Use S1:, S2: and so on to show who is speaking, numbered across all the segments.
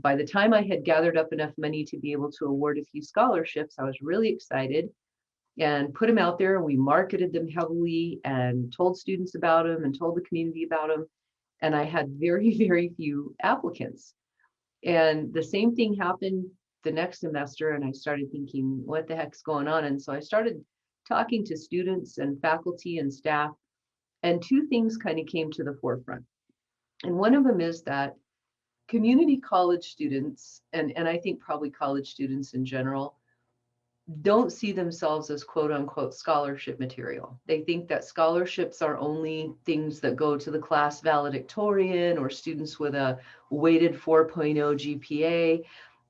S1: by the time I had gathered up enough money to be able to award a few scholarships, I was really excited and put them out there, and we marketed them heavily and told students about them and told the community about them. And I had very, very few applicants. And the same thing happened the next semester. And I started thinking, what the heck's going on? And so I started talking to students and faculty and staff. And two things kind of came to the forefront. And one of them is that community college students, and I think probably college students in general, don't see themselves as quote unquote scholarship material. They think that scholarships are only things that go to the class valedictorian or students with a weighted 4.0 GPA.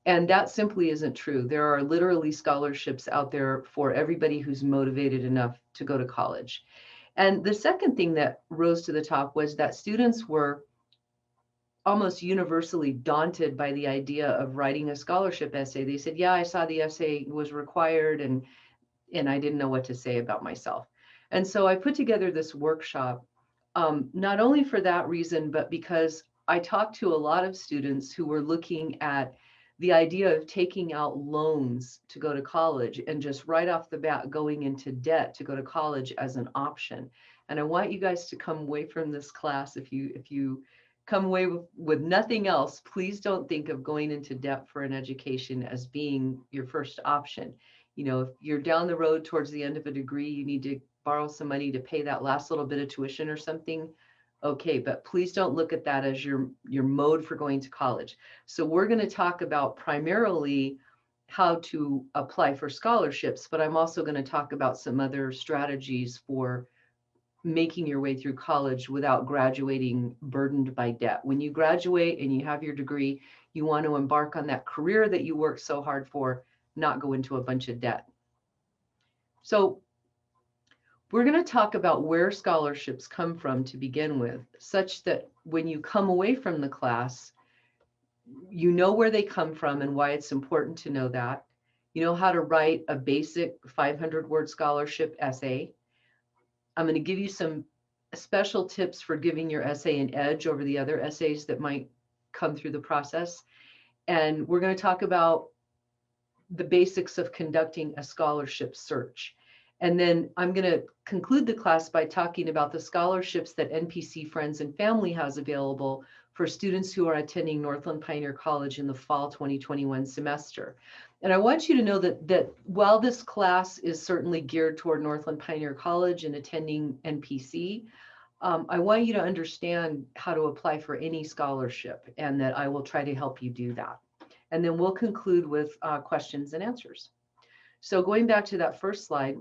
S1: And that simply isn't true. There are literally scholarships out there for everybody who's motivated enough to go to college. And the second thing that rose to the top was that students were almost universally daunted by the idea of writing a scholarship essay. They said, yeah, I saw the essay was required and I didn't know what to say about myself. And so I put together this workshop, not only for that reason, but because I talked to a lot of students who were looking at the idea of taking out loans to go to college and just right off the bat going into debt to go to college as an option. And I want you guys to come away from this class, if you come away with nothing else, please don't think of going into debt for an education as being your first option. You know, if you're down the road towards the end of a degree, you need to borrow some money to pay that last little bit of tuition or something. Okay, but please don't look at that as your mode for going to college. So we're going to talk about primarily how to apply for scholarships, but I'm also going to talk about some other strategies for making your way through college without graduating burdened by debt. When you graduate and you have your degree, you want to embark on that career that you worked so hard for, not go into a bunch of debt. So we're going to talk about where scholarships come from to begin with, such that when you come away from the class, you know where they come from and why it's important to know that. You know how to write a basic 500-word scholarship essay. I'm going to give you some special tips for giving your essay an edge over the other essays that might come through the process. And we're going to talk about the basics of conducting a scholarship search. And then I'm going to conclude the class by talking about the scholarships that NPC Friends and Family has available for students who are attending Northland Pioneer College in the fall 2021 semester. And I want you to know that while this class is certainly geared toward Northland Pioneer College and attending NPC, I want you to understand how to apply for any scholarship and that I will try to help you do that. And then we'll conclude with questions and answers. So going back to that first slide,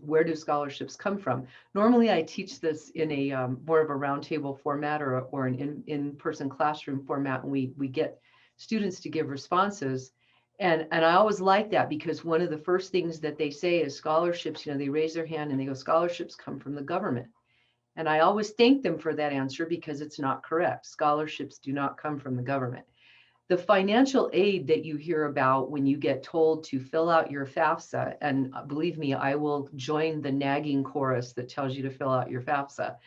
S1: where do scholarships come from? Normally I teach this in a more of a roundtable format or an in-person classroom format, and we get students to give responses. And I always like that because one of the first things that they say is scholarships, you know, they raise their hand and they go, scholarships come from the government. And I always thank them for that answer because it's not correct. Scholarships do not come from the government. The financial aid that you hear about when you get told to fill out your FAFSA, and believe me, I will join the nagging chorus that tells you to fill out your FAFSA.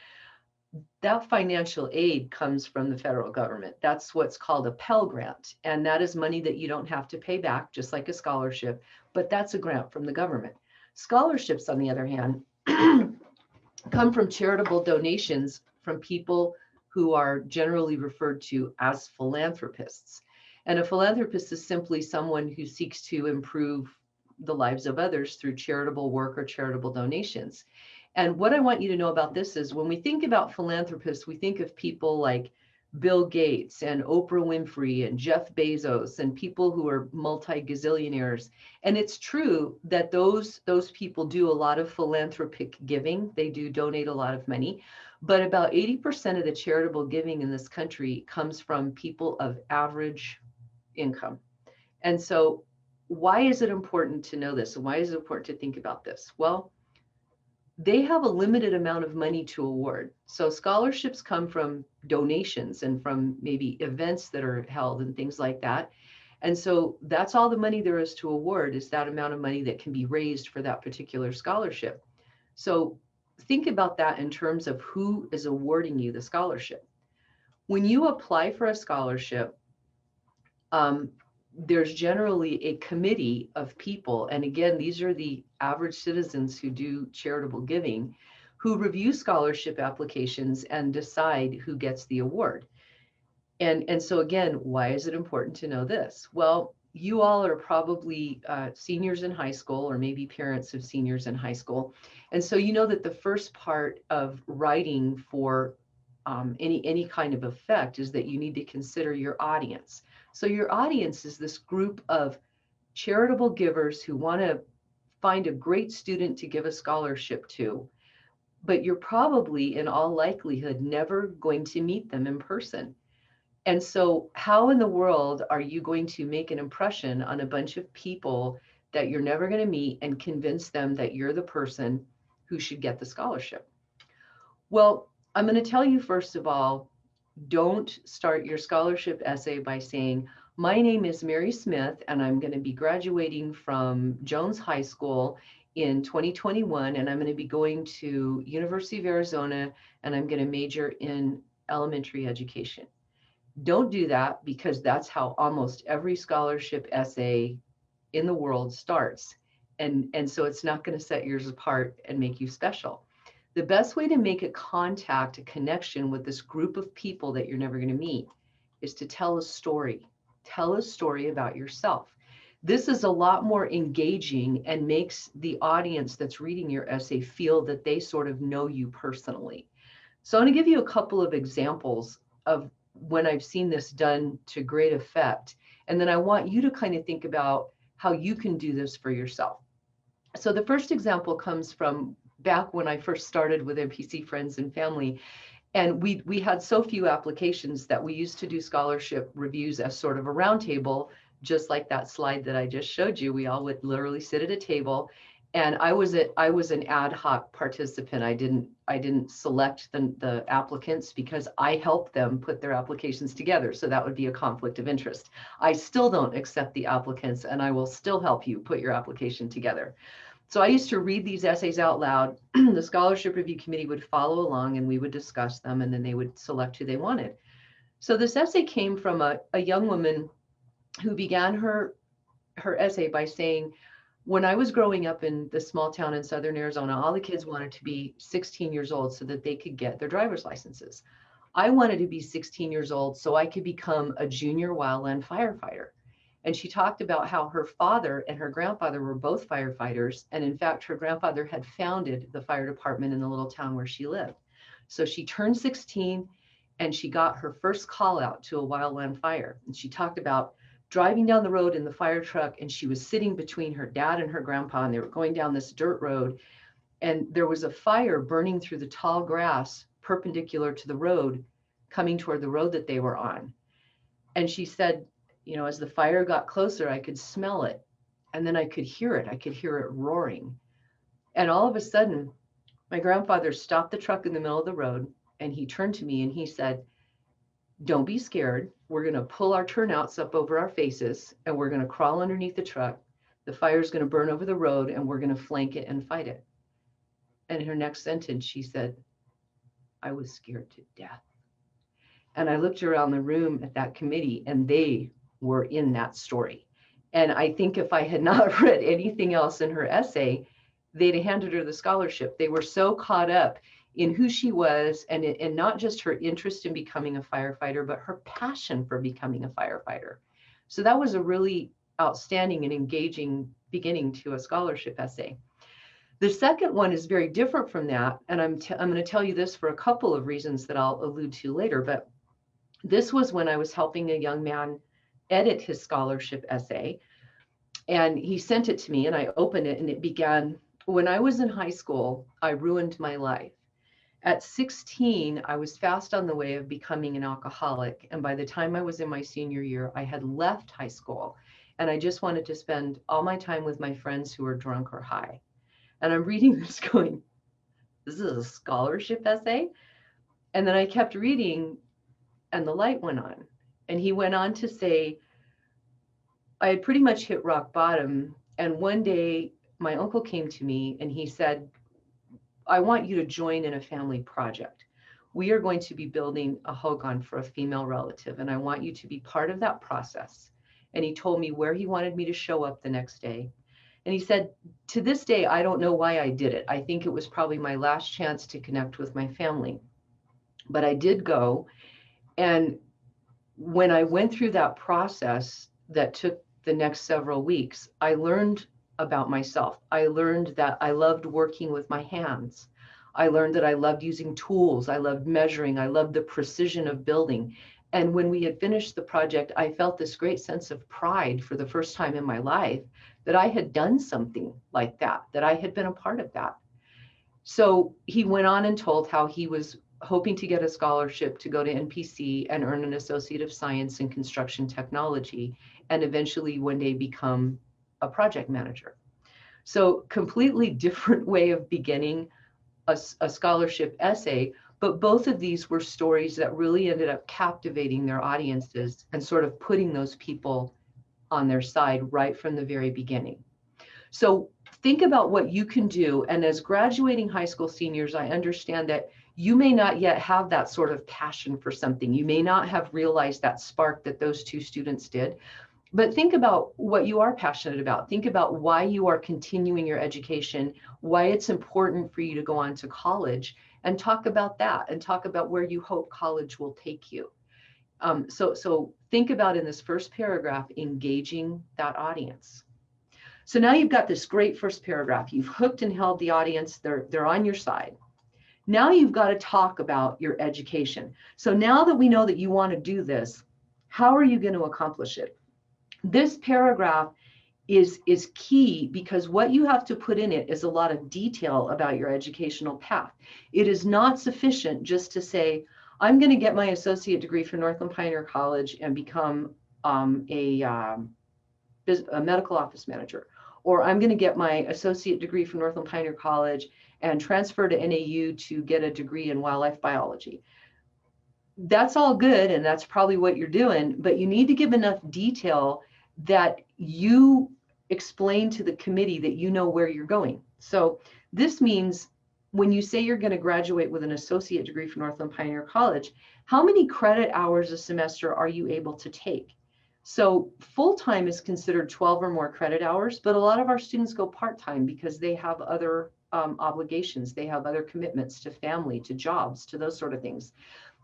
S1: That financial aid comes from the federal government. That's what's called a Pell Grant. And that is money that you don't have to pay back, just like a scholarship, but that's a grant from the government. Scholarships, on the other hand, come from charitable donations from people who are generally referred to as philanthropists. And a philanthropist is simply someone who seeks to improve the lives of others through charitable work or charitable donations. And what I want you to know about this is when we think about philanthropists, we think of people like Bill Gates and Oprah Winfrey and Jeff Bezos and people who are multi-gazillionaires. And it's true that those people do a lot of philanthropic giving. They do donate a lot of money. But about 80% of the charitable giving in this country comes from people of average income. And so why is it important to know this? And why is it important to think about this? Well, they have a limited amount of money to award. So scholarships come from donations and from maybe events that are held and things like that. And so that's all the money there is to award, is that amount of money that can be raised for that particular scholarship. So think about that in terms of who is awarding you the scholarship. When you apply for a scholarship, there's generally a committee of people. And again, these are the average citizens who do charitable giving, who review scholarship applications and decide who gets the award. And so again, why is it important to know this? Well, you all are probably seniors in high school, or maybe parents of seniors in high school. And so you know that the first part of writing for any kind of effect is that you need to consider your audience. So your audience is this group of charitable givers who want to find a great student to give a scholarship to, but you're probably in all likelihood never going to meet them in person. And so how in the world are you going to make an impression on a bunch of people that you're never going to meet and convince them that you're the person who should get the scholarship? Well, I'm going to tell you, first of all, don't start your scholarship essay by saying, my name is Mary Smith, and I'm going to be graduating from Jones High School in 2021, and I'm going to be going to University of Arizona, and I'm going to major in elementary education. Don't do that, because that's how almost every scholarship essay in the world starts. And so it's not going to set yours apart and make you special. The best way to make a contact, a connection with this group of people that you're never going to meet, is to tell a story. Tell a story about yourself. This is a lot more engaging and makes the audience that's reading your essay feel that they sort of know you personally. So I'm going to give you a couple of examples of when I've seen this done to great effect. And then I want you to kind of think about how you can do this for yourself. So the first example comes from back when I first started with NPC Friends and Family. And we had so few applications that we used to do scholarship reviews as sort of a roundtable, just like that slide that I just showed you. We all would literally sit at a table. And I was an ad hoc participant. I didn't select the applicants, because I helped them put their applications together. So that would be a conflict of interest. I still don't accept the applicants, and I will still help you put your application together. So I used to read these essays out loud. The scholarship review committee would follow along, and we would discuss them, and then they would select who they wanted. So this essay came from a young woman who began her essay by saying, when I was growing up in this small town in southern Arizona, all the kids wanted to be 16 years old so that they could get their driver's licenses. I wanted to be 16 years old so I could become a junior wildland firefighter. And she talked about how her father and her grandfather were both firefighters. And in fact, her grandfather had founded the fire department in the little town where she lived. So she turned 16 and she got her first call out to a wildland fire. And she talked about driving down the road in the fire truck, and she was sitting between her dad and her grandpa, and they were going down this dirt road. And there was a fire burning through the tall grass perpendicular to the road, coming toward the road that they were on. And she said, you know, as the fire got closer, I could smell it, and then I could hear it. I could hear it roaring. And all of a sudden, my grandfather stopped the truck in the middle of the road, and he turned to me and he said, don't be scared. We're going to pull our turnouts up over our faces, and we're going to crawl underneath the truck. The fire is going to burn over the road, and we're going to flank it and fight it. And in her next sentence, she said, I was scared to death. And I looked around the room at that committee, and they were in that story. And I think if I had not read anything else in her essay, they'd have handed her the scholarship. They were so caught up in who she was, and not just her interest in becoming a firefighter, but her passion for becoming a firefighter. So that was a really outstanding and engaging beginning to a scholarship essay. The second one is very different from that, and I'm going to tell you this for a couple of reasons that I'll allude to later, but this was when I was helping a young man edit his scholarship essay, and he sent it to me, and I opened it, and it began, when I was in high school, I ruined my life. At 16, I was fast on the way of becoming an alcoholic. And by the time I was in my senior year, I had left high school. And I just wanted to spend all my time with my friends who were drunk or high. And I'm reading this going, this is a scholarship essay? And then I kept reading, and the light went on. And he went on to say, I had pretty much hit rock bottom. And one day, my uncle came to me and he said, I want you to join in a family project. We are going to be building a hogan for a female relative, and I want you to be part of that process. and he told me where he wanted me to show up the next day. And he said, to this day, I don't know why I did it. I think it was probably my last chance to connect with my family. But I did go. And when I went through that process that took the next several weeks, I learned about myself. I learned that I loved working with my hands. I learned that I loved using tools. I loved measuring. I loved the precision of building. And when we had finished the project, I felt this great sense of pride for the first time in my life that I had done something like that, that I had been a part of that. So he went on and told how he was hoping to get a scholarship to go to NPC and earn an Associate of Science in Construction Technology, and eventually one day become a project manager. So completely different way of beginning a scholarship essay, but both of these were stories that really ended up captivating their audiences and sort of putting those people on their side right from the very beginning. So think about what you can do. And as graduating high school seniors, I understand that you may not yet have that sort of passion for something. You may not have realized that spark that those two students did. But think about what you are passionate about. Think about why you are continuing your education, why it's important for you to go on to college, and talk about that, and talk about where you hope college will take you. So think about, in this first paragraph, engaging that audience. So now you've got this great first paragraph. You've hooked and held the audience. They're on your side. Now you've got to talk about your education. So now that we know that you want to do this, how are you going to accomplish it? This paragraph is key, because what you have to put in it is a lot of detail about your educational path. It is not sufficient just to say, I'm going to get my associate degree from Northland Pioneer College and become a medical office manager, or I'm going to get my associate degree from Northland Pioneer College and transfer to NAU to get a degree in wildlife biology. That's all good, and that's probably what you're doing, but you need to give enough detail that you explain to the committee that you know where you're going. So this means when you say you're going to graduate with an associate degree from Northland Pioneer College, how many credit hours a semester are you able to take? So full-time is considered 12 or more credit hours, but a lot of our students go part-time because they have other obligations. They have other commitments to family, to jobs, to those sort of things.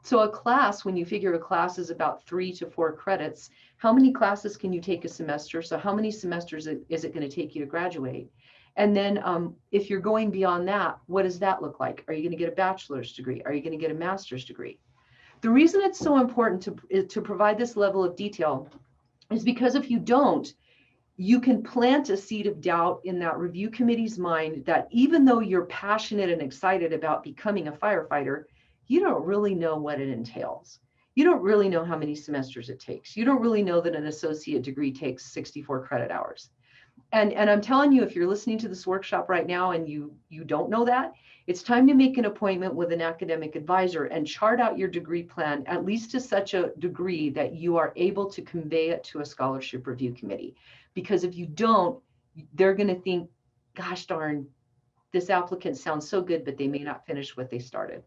S1: So a class, when you figure a class is about 3 to 4 credits, how many classes can you take a semester? So how many semesters is it going to take you to graduate? And then if you're going beyond that, what does that look like? Are you going to get a bachelor's degree? Are you going to get a master's degree? The reason it's so important to provide this level of detail is because if you don't, you can plant a seed of doubt in that review committee's mind that even though you're passionate and excited about becoming a firefighter, you don't really know what it entails. You don't really know how many semesters it takes. You don't really know that an associate degree takes 64 credit hours. And I'm telling you, if you're listening to this workshop right now and you don't know that, it's time to make an appointment with an academic advisor and chart out your degree plan, at least to such a degree that you are able to convey it to a scholarship review committee. Because if you don't, they're going to think, gosh darn, this applicant sounds so good, but they may not finish what they started.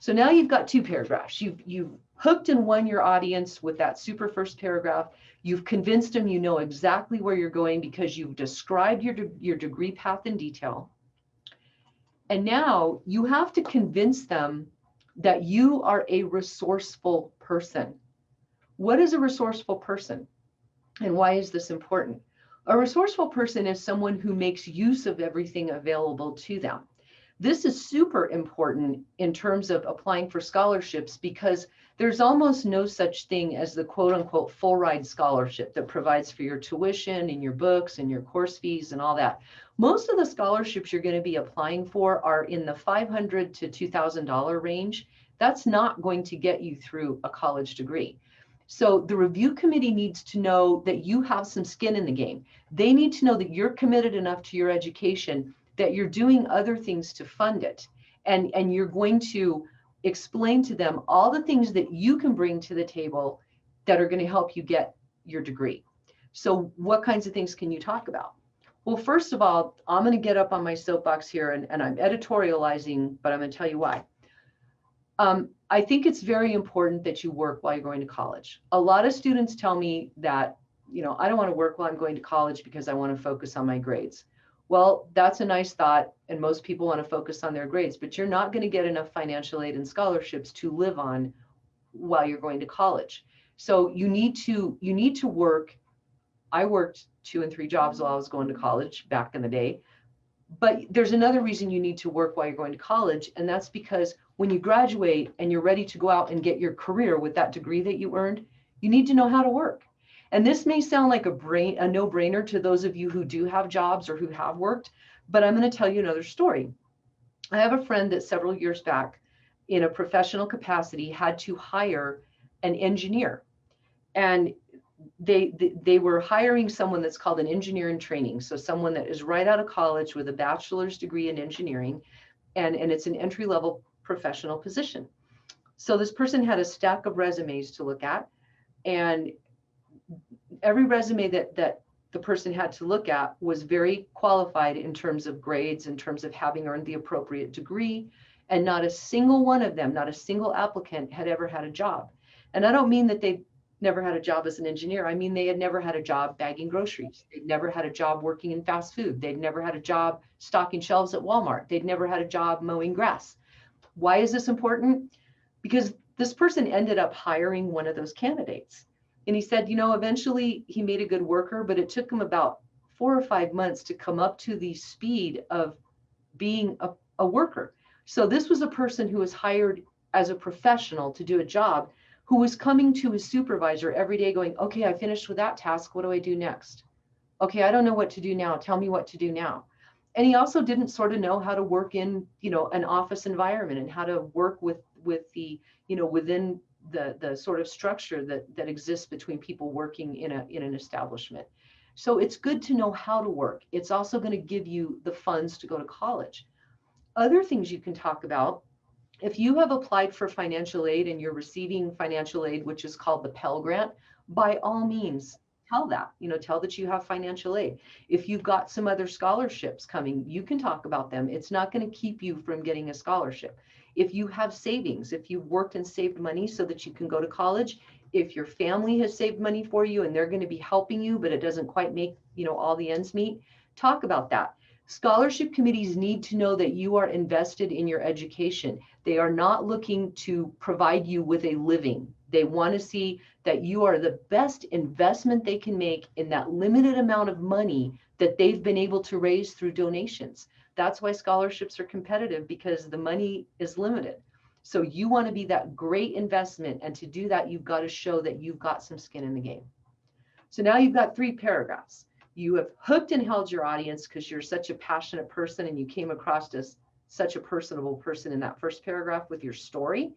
S1: So now you've got 2 paragraphs. You've hooked and won your audience with that super first paragraph. You've convinced them you know exactly where you're going because you've described your degree path in detail. And now you have to convince them that you are a resourceful person. What is a resourceful person? And why is this important? A resourceful person is someone who makes use of everything available to them. This is super important in terms of applying for scholarships, because there's almost no such thing as the quote unquote full ride scholarship that provides for your tuition and your books and your course fees and all that. Most of the scholarships you're going to be applying for are in the $500 to $2,000 range. That's not going to get you through a college degree. So the review committee needs to know that you have some skin in the game. They need to know that you're committed enough to your education that you're doing other things to fund it. And you're going to explain to them all the things that you can bring to the table that are going to help you get your degree. So what kinds of things can you talk about? Well, first of all, I'm going to get up on my soapbox here and I'm editorializing, but I'm going to tell you why. I think it's very important that you work while you're going to college. A lot of students tell me that I don't want to work while I'm going to college because I want to focus on my grades. Well, that's a nice thought, and most people want to focus on their grades, but you're not going to get enough financial aid and scholarships to live on while you're going to college. So you need to work. I worked 2 and 3 jobs while I was going to college back in the day. But there's another reason you need to work while you're going to college, and that's because when you graduate and you're ready to go out and get your career with that degree that you earned, you need to know how to work. And this may sound like a no-brainer to those of you who do have jobs or who have worked, but I'm going to tell you another story. I have a friend that several years back, in a professional capacity, had to hire an engineer. And they were hiring someone that's called an engineer in training. So someone that is right out of college with a bachelor's degree in engineering, and it's an entry-level professional position. So this person had a stack of resumes to look at, and every resume that the person had to look at was very qualified in terms of grades, in terms of having earned the appropriate degree, and not a single one of them, not a single applicant had ever had a job. And I don't mean that they never had a job as an engineer. I mean, they had never had a job bagging groceries. They'd never had a job working in fast food. They'd never had a job stocking shelves at Walmart. They'd never had a job mowing grass. Why is this important? Because this person ended up hiring one of those candidates. And he said, eventually he made a good worker, but it took him about 4 or 5 months to come up to the speed of being a worker. So this was a person who was hired as a professional to do a job, who was coming to his supervisor every day going, okay, I finished with that task. What do I do next? Okay, I don't know what to do now. Tell me what to do now. And he also didn't sort of know how to work in, an office environment, and how to work with the, within the sort of structure that exists between people working in an establishment. So it's good to know how to work. It's also going to give you the funds to go to college. Other things you can talk about: if you have applied for financial aid and you're receiving financial aid, which is called the Pell Grant, by all means, tell that you have financial aid. If you've got some other scholarships coming, you can talk about them. It's not going to keep you from getting a scholarship. If you have savings, if you've worked and saved money so that you can go to college, if your family has saved money for you and they're going to be helping you, but it doesn't quite make, all the ends meet, talk about that. Scholarship committees need to know that you are invested in your education. They are not looking to provide you with a living. They want to see that you are the best investment they can make in that limited amount of money that they've been able to raise through donations. That's why scholarships are competitive, because the money is limited. So you want to be that great investment. And to do that, you've got to show that you've got some skin in the game. So now you've got 3 paragraphs. You have hooked and held your audience because you're such a passionate person and you came across as such a personable person in that first paragraph with your story.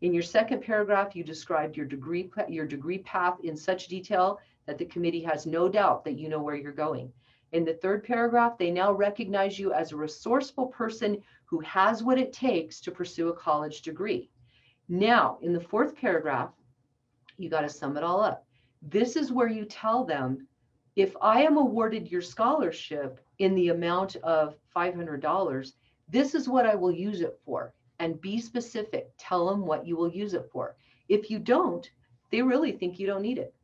S1: In your second paragraph, you described your degree path in such detail that the committee has no doubt that you know where you're going. In the third paragraph, they now recognize you as a resourceful person who has what it takes to pursue a college degree. Now, in the fourth paragraph, you got to sum it all up. This is where you tell them, if I am awarded your scholarship in the amount of $500, this is what I will use it for. And be specific. Tell them what you will use it for. If you don't, they really think you don't need it.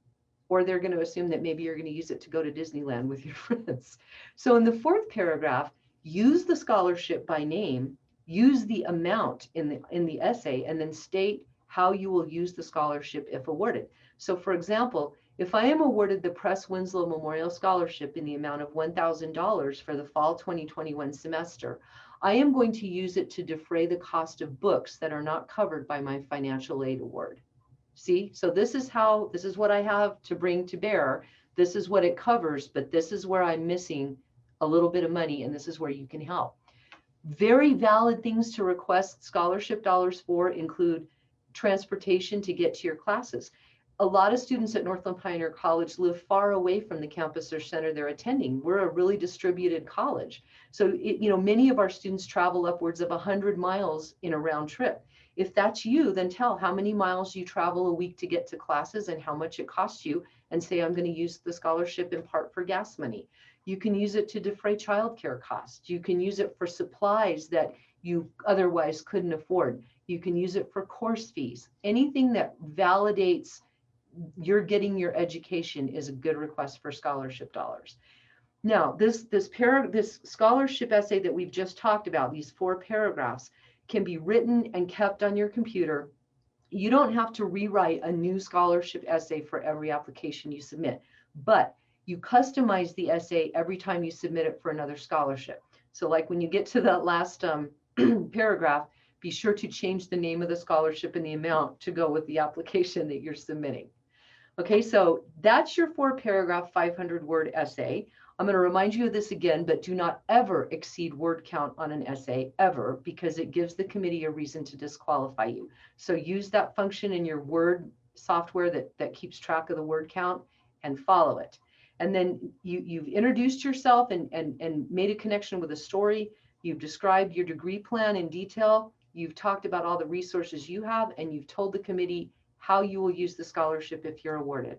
S1: Or they're going to assume that maybe you're going to use it to go to Disneyland with your friends. So in the fourth paragraph, use the scholarship by name, use the amount in the essay, and then state how you will use the scholarship if awarded. So for example, if I am awarded the Press Winslow Memorial Scholarship in the amount of $1,000 for the fall 2021 semester, I am going to use it to defray the cost of books that are not covered by my financial aid award. See, so this is what I have to bring to bear. This is what it covers, but this is where I'm missing a little bit of money, and this is where you can help. Very valid things to request scholarship dollars for include transportation to get to your classes. A lot of students at Northland Pioneer College live far away from the campus or center they're attending. We're a really distributed college. So, many of our students travel upwards of 100 miles in a round trip. If that's you, then tell how many miles you travel a week to get to classes and how much it costs you, and say, I'm going to use the scholarship in part for gas money. You can use it to defray childcare costs. You can use it for supplies that you otherwise couldn't afford. You can use it for course fees. Anything that validates you're getting your education is a good request for scholarship dollars. Now, this scholarship essay that we've just talked about, these 4 paragraphs, can be written and kept on your computer. You don't have to rewrite a new scholarship essay for every application you submit, but you customize the essay every time you submit it for another scholarship. So like when you get to that last paragraph, be sure to change the name of the scholarship and the amount to go with the application that you're submitting. Okay, so that's your 4-paragraph, 500-word essay. I'm going to remind you of this again, but do not ever exceed word count on an essay, ever, because it gives the committee a reason to disqualify you. So use that function in your Word software that keeps track of the word count and follow it. And then you've introduced yourself and made a connection with a story. You've described your degree plan in detail. You've talked about all the resources you have, and you've told the committee how you will use the scholarship if you're awarded.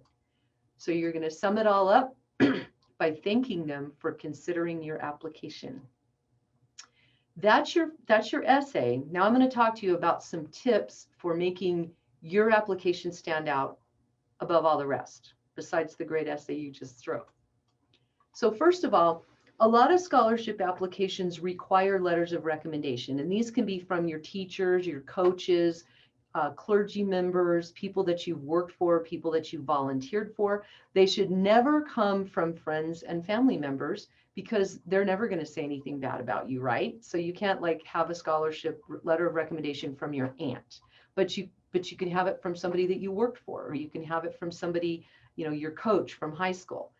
S1: So you're going to sum it all up by thanking them for considering your application. That's your essay. Now I'm going to talk to you about some tips for making your application stand out above all the rest, besides the great essay you just wrote. So first of all, a lot of scholarship applications require letters of recommendation, and these can be from your teachers, your coaches, clergy members, people that you've worked for, people that you volunteered for. They should never come from friends and family members, because they're never going to say anything bad about you, right? So you can't like have a scholarship letter of recommendation from your aunt, but you can have it from somebody that you worked for, or you can have it from somebody, you know, your coach from high school.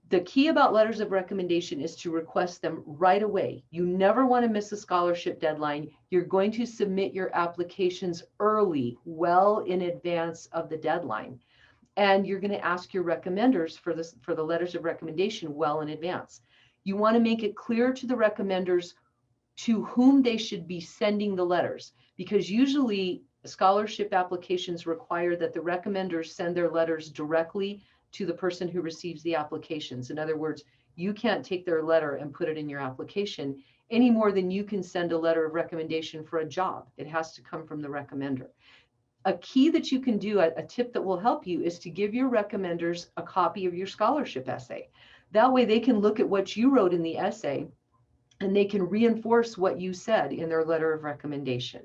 S1: The key about letters of recommendation is to request them right away. You never want to miss a scholarship deadline. You're going to submit your applications early, well in advance of the deadline. And you're going to ask your recommenders for the letters of recommendation well in advance. You want to make it clear to the recommenders to whom they should be sending the letters, because usually scholarship applications require that the recommenders send their letters directly to the person who receives the applications. In other words, you can't take their letter and put it in your application any more than you can send a letter of recommendation for a job. It has to come from the recommender. A key that you can do, a tip that will help you, is to give your recommenders a copy of your scholarship essay. That way they can look at what you wrote in the essay and they can reinforce what you said in their letter of recommendation.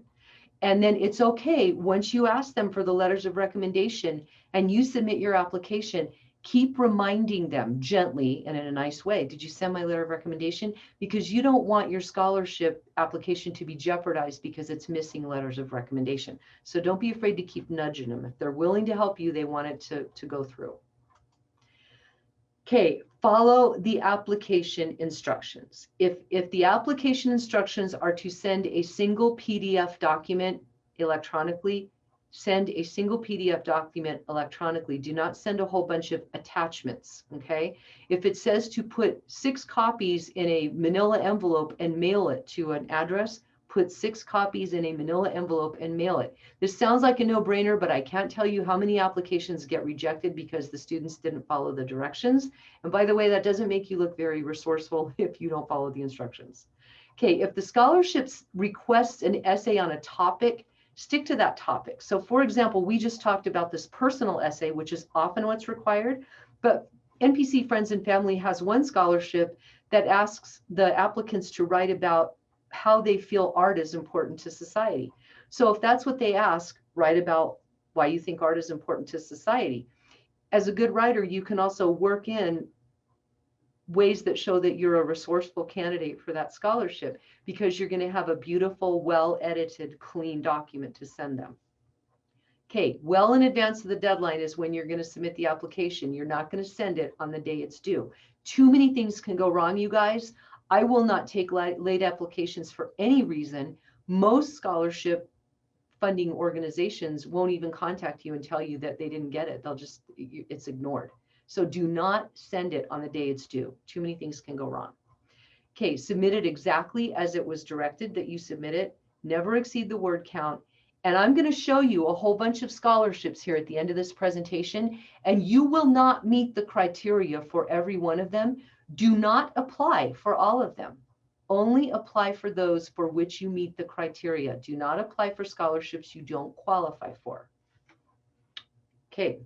S1: And then it's okay, once you ask them for the letters of recommendation and you submit your application, keep reminding them gently and in a nice way, did you send my letter of recommendation? Because you don't want your scholarship application to be jeopardized because it's missing letters of recommendation. So don't be afraid to keep nudging them. If they're willing to help you, they want it to go through. Okay, follow the application instructions. If the application instructions are to send a single PDF document electronically, send a single PDF document electronically. Do not send a whole bunch of attachments, okay? If it says to put 6 copies in a manila envelope and mail it to an address, put 6 copies in a manila envelope and mail it. This sounds like a no-brainer, but I can't tell you how many applications get rejected because the students didn't follow the directions. And by the way, that doesn't make you look very resourceful if you don't follow the instructions. Okay, if the scholarships requests an essay on a topic, stick to that topic. So for example, we just talked about this personal essay, which is often what's required, but NPC Friends and Family has one scholarship that asks the applicants to write about how they feel art is important to society. So if that's what they ask, write about why you think art is important to society. As a good writer, you can also work in ways that show that you're a resourceful candidate for that scholarship, because you're going to have a beautiful, well-edited, clean document to send them. Okay, well in advance of the deadline is when you're going to submit the application. You're not going to send it on the day it's due. Too many things can go wrong, you guys. I will not take late applications for any reason. Most scholarship funding organizations won't even contact you and tell you that they didn't get it. They'll just, it's ignored. So do not send it on the day it's due. Too many things can go wrong. Okay, submit it exactly as it was directed that you submit it. Never exceed the word count. And I'm going to show you a whole bunch of scholarships here at the end of this presentation, and you will not meet the criteria for every one of them. Do not apply for all of them. Only apply for those for which you meet the criteria. Do not apply for scholarships you don't qualify for. Okay.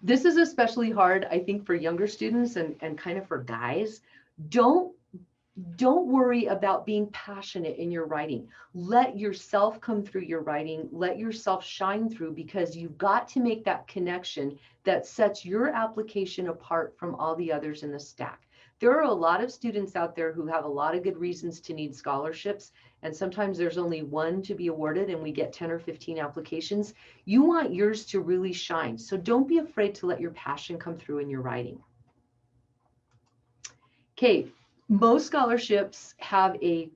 S1: This is especially hard, I think, for younger students and kind of for guys. Don't worry about being passionate in your writing. Let yourself come through your writing. Let yourself shine through, because you've got to make that connection that sets your application apart from all the others in the stack. There are a lot of students out there who have a lot of good reasons to need scholarships, and sometimes there's only one to be awarded and we get 10 or 15 applications. You want yours to really shine. So don't be afraid to let your passion come through in your writing. Okay, most scholarships have an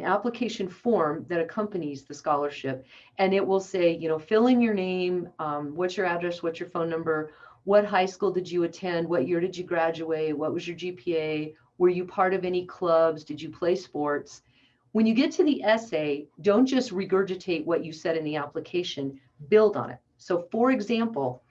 S1: application form that accompanies the scholarship, and it will say, you know, fill in your name, what's your address, what's your phone number, what high school did you attend, what year did you graduate, what was your GPA, were you part of any clubs, did you play sports? When you get to the essay, don't just regurgitate what you said in the application, build on it. So for example,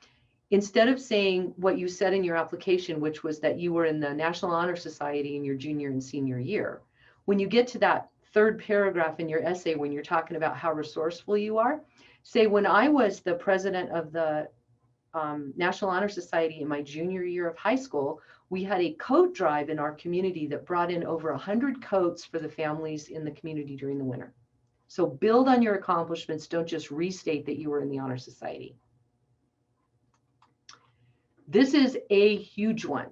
S1: instead of saying what you said in your application, which was that you were in the National Honor Society in your junior and senior year, when you get to that third paragraph in your essay, when you're talking about how resourceful you are, say, when I was the president of the National Honor Society in my junior year of high school, we had a coat drive in our community that brought in over 100 coats for the families in the community during the winter. So build on your accomplishments. Don't just restate that you were in the Honor Society. This is a huge one.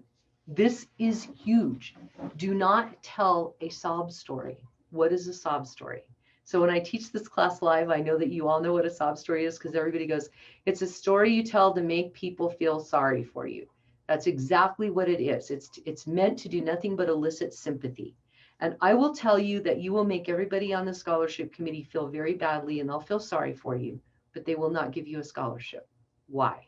S1: This is huge. Do not tell a sob story. What is a sob story? So when I teach this class live, I know that you all know what a sob story is, because everybody goes, it's a story you tell to make people feel sorry for you. That's exactly what it is. It's meant to do nothing but elicit sympathy. And I will tell you that you will make everybody on the scholarship committee feel very badly, and they'll feel sorry for you, but they will not give you a scholarship. Why?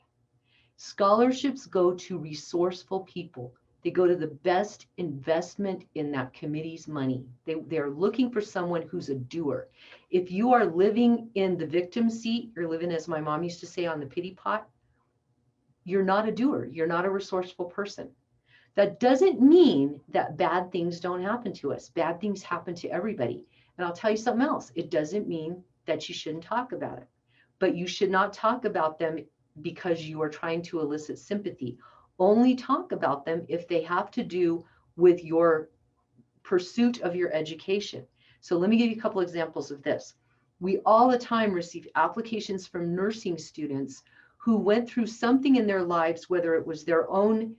S1: Scholarships go to resourceful people. They go to the best investment in that committee's money. They're looking for someone who's a doer. If you are living in the victim seat, you're living, as my mom used to say, on the pity pot, you're not a doer. You're not a resourceful person. That doesn't mean that bad things don't happen to us. Bad things happen to everybody. And I'll tell you something else. It doesn't mean that you shouldn't talk about it, but you should not talk about them because you are trying to elicit sympathy. Only talk about them if they have to do with your pursuit of your education. So let me give you a couple examples of this. We all the time receive applications from nursing students who went through something in their lives, whether it was their own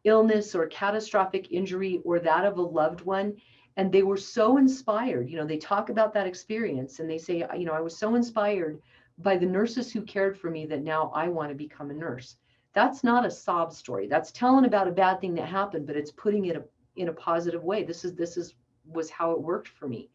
S1: illness or catastrophic injury or that of a loved one, and they were so inspired. You know, they talk about that experience and they say, you know, I was so inspired by the nurses who cared for me that now I want to become a nurse. That's not a sob story. That's telling about a bad thing that happened, but it's putting it in a positive way. This was how it worked for me.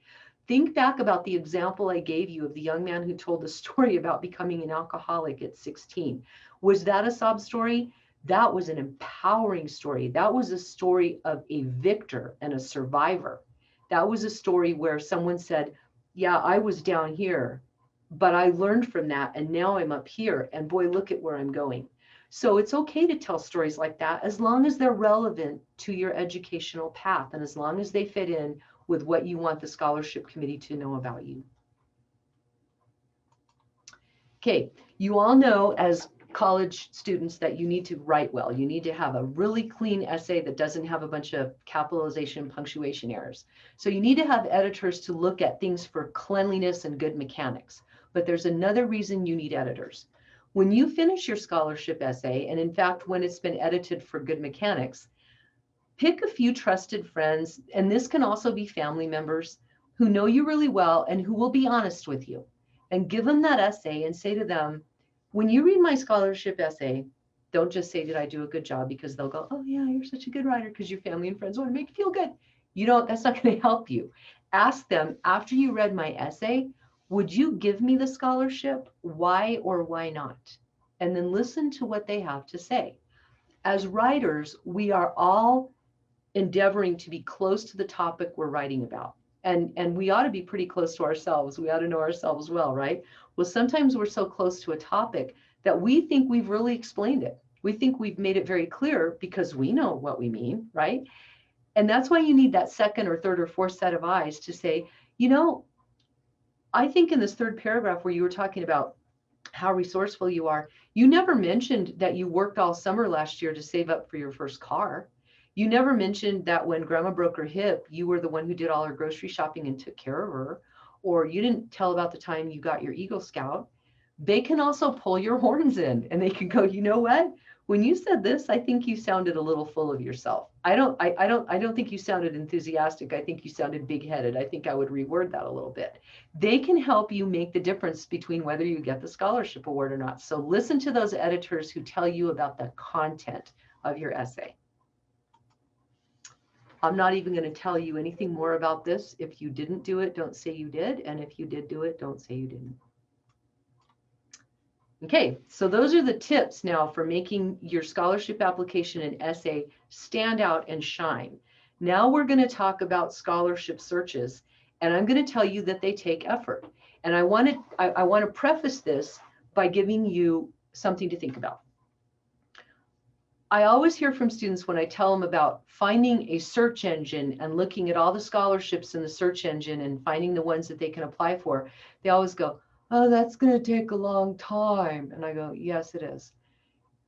S1: Think back about the example I gave you of the young man who told the story about becoming an alcoholic at 16. Was that a sob story? That was an empowering story. That was a story of a victor and a survivor. That was a story where someone said, yeah, I was down here, but I learned from that, and now I'm up here, and boy, look at where I'm going. So it's okay to tell stories like that as long as they're relevant to your educational path and as long as they fit in with what you want the scholarship committee to know about you. Okay, you all know as college students that you need to write well. You need to have a really clean essay that doesn't have a bunch of capitalization and punctuation errors. So you need to have editors to look at things for cleanliness and good mechanics. But there's another reason you need editors. When you finish your scholarship essay, and in fact, when it's been edited for good mechanics, pick a few trusted friends, and this can also be family members who know you really well and who will be honest with you, and give them that essay and say to them, when you read my scholarship essay, don't just say, did I do a good job? Because they'll go, oh yeah, you're such a good writer, because your family and friends want to make you feel good. You don't, that's not going to help you. Ask them, after you read my essay, would you give me the scholarship? Why or why not? And then listen to what they have to say. As writers, we are all endeavoring to be close to the topic we're writing about. And we ought to be pretty close to ourselves. We ought to know ourselves well, right? Well, sometimes we're so close to a topic that we think we've really explained it. We think we've made it very clear because we know what we mean, right? And that's why you need that second or third or fourth set of eyes to say, you know, I think in this third paragraph where you were talking about how resourceful you are. You never mentioned that you worked all summer last year to save up for your first car. You never mentioned that when grandma broke her hip, you were the one who did all her grocery shopping and took care of her. Or you didn't tell about the time you got your Eagle Scout. They can also pull your horns in and they can go, you know what? When you said this, I think you sounded a little full of yourself. I don't think you sounded enthusiastic. I think you sounded big-headed. I think I would reword that a little bit. They can help you make the difference between whether you get the scholarship award or not. So listen to those editors who tell you about the content of your essay. I'm not even going to tell you anything more about this. If you didn't do it, don't say you did. And if you did do it, don't say you didn't. Okay, so those are the tips now for making your scholarship application and essay stand out and shine. Now we're going to talk about scholarship searches, and I'm going to tell you that they take effort. And I want to preface this by giving you something to think about. I always hear from students when I tell them about finding a search engine and looking at all the scholarships in the search engine and finding the ones that they can apply for, they always go, oh, that's going to take a long time. And I go, yes, it is.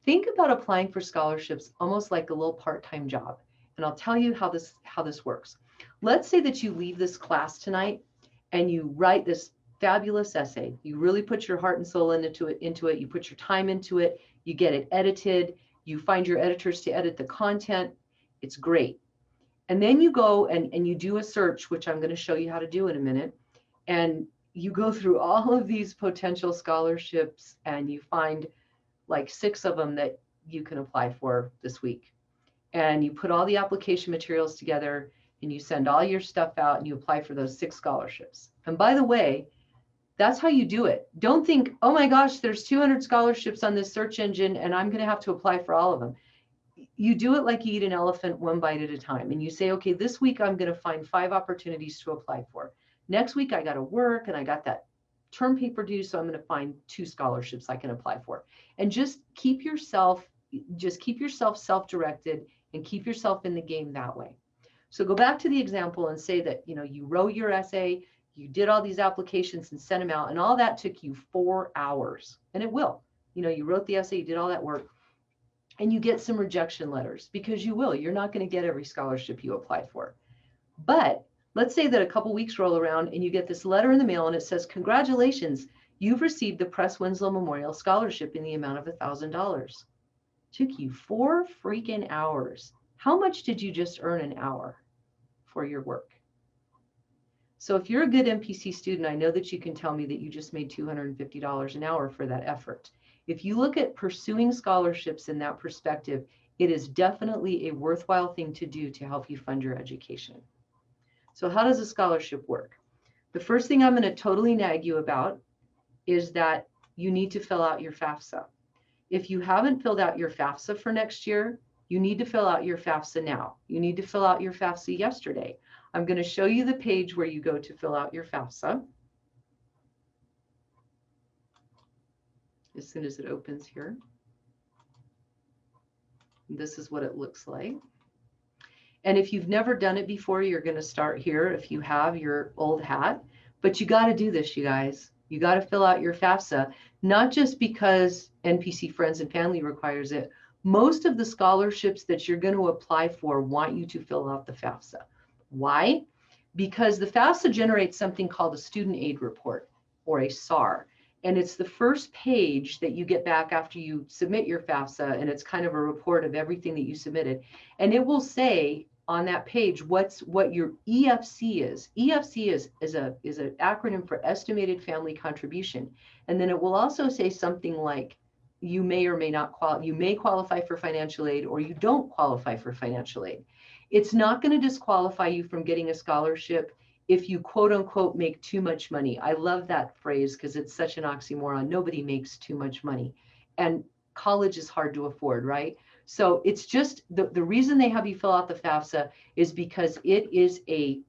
S1: Think about applying for scholarships almost like a little part-time job. And I'll tell you how this works. Let's say that you leave this class tonight and you write this fabulous essay. You really put your heart and soul into it. You put your time into it. You get it edited. You find your editors to edit the content. It's great. And then you go and you do a search, which I'm going to show you how to do in a minute. And you go through all of these potential scholarships and you find like 6 of them that you can apply for this week. And you put all the application materials together and you send all your stuff out and you apply for those 6 scholarships. And by the way, that's how you do it. Don't think, oh my gosh, there's 200 scholarships on this search engine and I'm going to have to apply for all of them. You do it like you eat an elephant one bite at a time. And you say, okay, this week I'm going to find 5 opportunities to apply for. Next week, I got to work and I got that term paper due, so I'm going to find 2 scholarships I can apply for. And just keep yourself self-directed and keep yourself in the game that way. So go back to the example and say that, you wrote your essay, you did all these applications and sent them out, and all that took you 4 hours. And it will. You wrote the essay, you did all that work, and you get some rejection letters because you will. You're not going to get every scholarship you apply for. But let's say that a couple weeks roll around and you get this letter in the mail and it says, congratulations, you've received the Press Winslow Memorial Scholarship in the amount of $1,000. Took you 4 freaking hours. How much did you just earn an hour for your work? So if you're a good NPC student, I know that you can tell me that you just made $250 an hour for that effort. If you look at pursuing scholarships in that perspective, it is definitely a worthwhile thing to do to help you fund your education. So how does a scholarship work? The first thing I'm going to totally nag you about is that you need to fill out your FAFSA. If you haven't filled out your FAFSA for next year, you need to fill out your FAFSA now. You need to fill out your FAFSA yesterday. I'm going to show you the page where you go to fill out your FAFSA. As soon as it opens here. This is what it looks like. And if you've never done it before, you're going to start here if you have your old hat. But you got to do this, you guys. You got to fill out your FAFSA, not just because NPC Friends and Family requires it. Most of the scholarships that you're going to apply for want you to fill out the FAFSA. Why? Because the FAFSA generates something called a Student Aid Report, or a SAR. And it's the first page that you get back after you submit your FAFSA, and it's kind of a report of everything that you submitted. And it will say on that page what your EFC is. EFC is an acronym for Estimated Family Contribution. And then it will also say something like you may or may not qualify. You may qualify for financial aid, or you don't qualify for financial aid. It's not going to disqualify you from getting a scholarship if you quote unquote make too much money. I love that phrase because it's such an oxymoron. Nobody makes too much money. And college is hard to afford, right? So it's just the reason they have you fill out the FAFSA is because it is a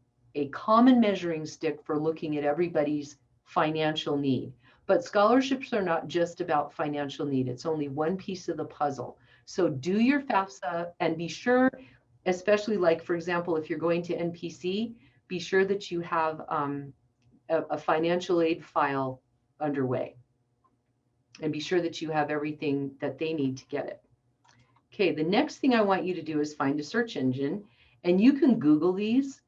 S1: common measuring stick for looking at everybody's financial need. But scholarships are not just about financial need. It's only one piece of the puzzle. So do your FAFSA and be sure, especially like, for example, if you're going to NPC, be sure that you have a financial aid file underway. and be sure that you have everything that they need to get it. Okay, the next thing I want you to do is find a search engine, and you can Google these.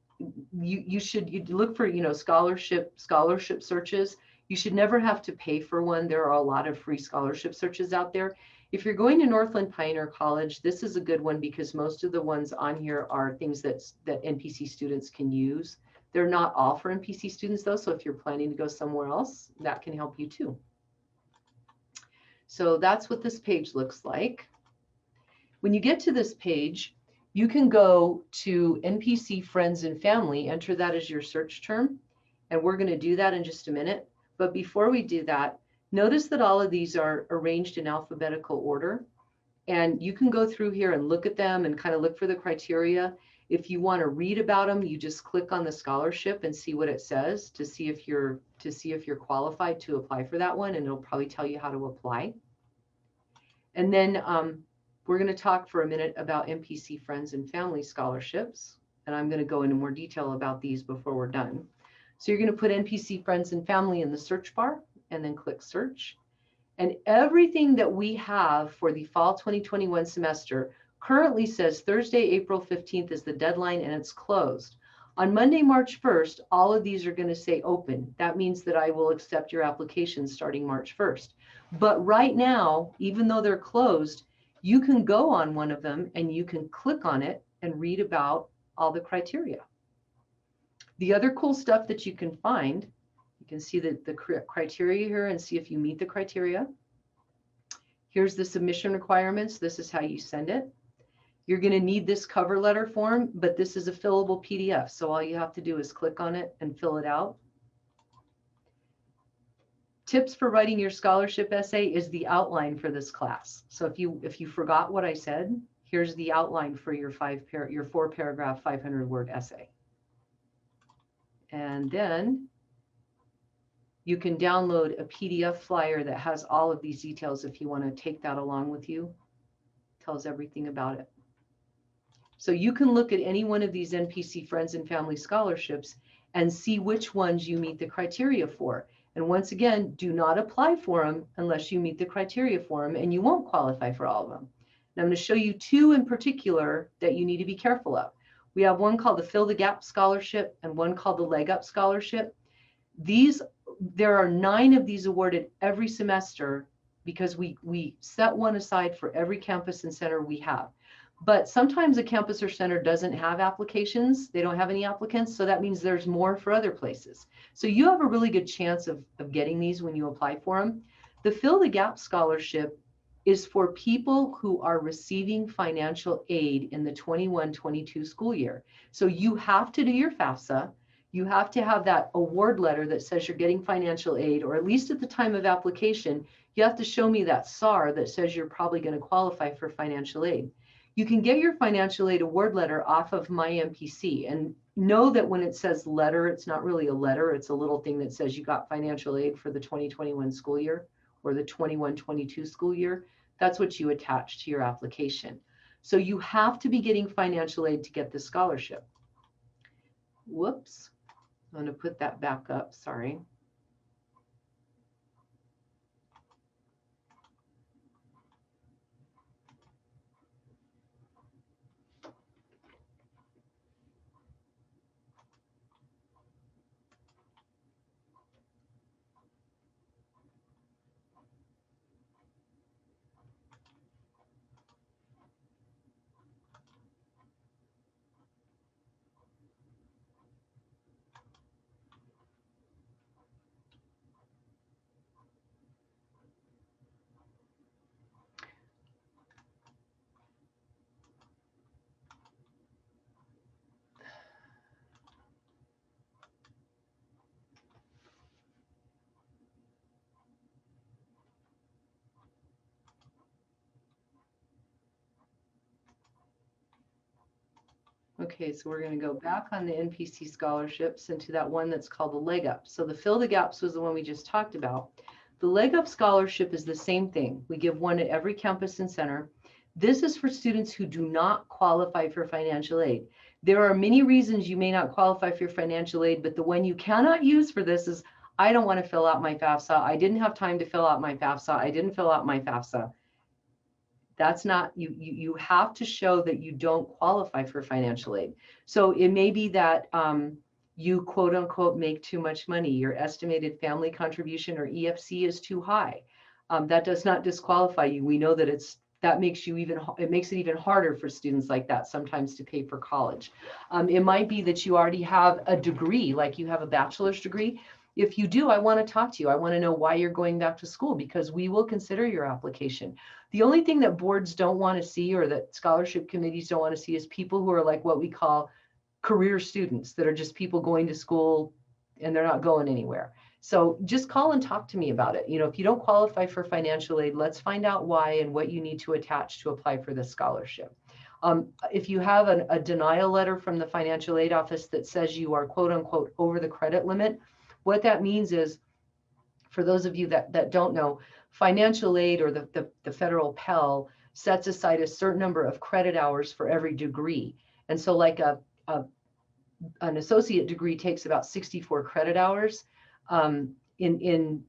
S1: You'd look for, scholarship searches. You should never have to pay for one. There are a lot of free scholarship searches out there. If you're going to Northland Pioneer College, this is a good one because most of the ones on here are things that NPC students can use. They're not all for NPC students though, so if you're planning to go somewhere else, that can help you too. So that's what this page looks like. When you get to this page, you can go to NPC Friends and Family, enter that as your search term, and we're going to do that in just a minute. But before we do that, notice that all of these are arranged in alphabetical order, and you can go through here and look at them and kind of look for the criteria. If you want to read about them, you just click on the scholarship and see what it says to see if you're qualified to apply for that one, and it'll probably tell you how to apply. And then we're going to talk for a minute about NPC Friends and Family scholarships, and I'm going to go into more detail about these before we're done. So you're going to put NPC Friends and Family in the search bar and then click search. And everything that we have for the fall 2021 semester currently says Thursday, April 15th is the deadline, and it's closed. On Monday, March 1st, all of these are going to say open. That means that I will accept your application starting March 1st. But right now, even though they're closed, you can go on one of them and you can click on it and read about all the criteria. The other cool stuff that you can find, you can see the criteria here and see if you meet the criteria. Here's the submission requirements. This is how you send it. You're going to need this cover letter form, but this is a fillable PDF. So all you have to do is click on it and fill it out. Tips for writing your scholarship essay is the outline for this class. So if you forgot what I said, here's the outline for your 4-paragraph, 500-word essay. And then you can download a PDF flyer that has all of these details if you want to take that along with you. It tells everything about it. So you can look at any one of these NPC Friends and Family scholarships and see which ones you meet the criteria for. And once again, do not apply for them unless you meet the criteria for them, and you won't qualify for all of them. And I'm going to show you two in particular that you need to be careful of. We have one called the Fill the Gap Scholarship and one called the Leg Up Scholarship. There are 9 of these awarded every semester because we set one aside for every campus and center we have. But sometimes a campus or center doesn't have applications. They don't have any applicants. So that means there's more for other places. So you have a really good chance of getting these when you apply for them. The Fill the Gap Scholarship is for people who are receiving financial aid in the 21-22 school year. So you have to do your FAFSA. You have to have that award letter that says you're getting financial aid, or at least at the time of application, you have to show me that SAR that says you're probably going to qualify for financial aid. You can get your financial aid award letter off of My NPC, and know that when it says letter, it's not really a letter. It's a little thing that says you got financial aid for the 2021 school year or the 21-22 school year. That's what you attach to your application. So you have to be getting financial aid to get the scholarship. Whoops. I'm going to put that back up. Sorry. Okay, so we're going to go back on the NPC scholarships into that one that's called the Leg Up. So the Fill the Gaps was the one we just talked about. The Leg Up scholarship is the same thing. We give one at every campus and center. This is for students who do not qualify for financial aid. There are many reasons you may not qualify for financial aid, but the one you cannot use for this is, I don't want to fill out my FAFSA. I didn't have time to fill out my FAFSA. I didn't fill out my FAFSA. That's not, you have to show that you don't qualify for financial aid. So it may be that you quote unquote make too much money. Your estimated family contribution or EFC is too high. That does not disqualify you. We know that that makes it makes it even harder for students like that sometimes to pay for college. It might be that you already have a degree, like you have a bachelor's degree. If you do, I want to talk to you. I want to know why you're going back to school, because we will consider your application. The only thing that boards don't want to see, or that scholarship committees don't want to see, is people who are like what we call career students, that are just people going to school and they're not going anywhere. So just call and talk to me about it. If you don't qualify for financial aid, let's find out why and what you need to attach to apply for the scholarship. If you have a denial letter from the financial aid office that says you are quote unquote over the credit limit, what that means is, for those of you that don't know, financial aid, or the federal Pell, sets aside a certain number of credit hours for every degree. And so like an associate degree takes about 64 credit hours. In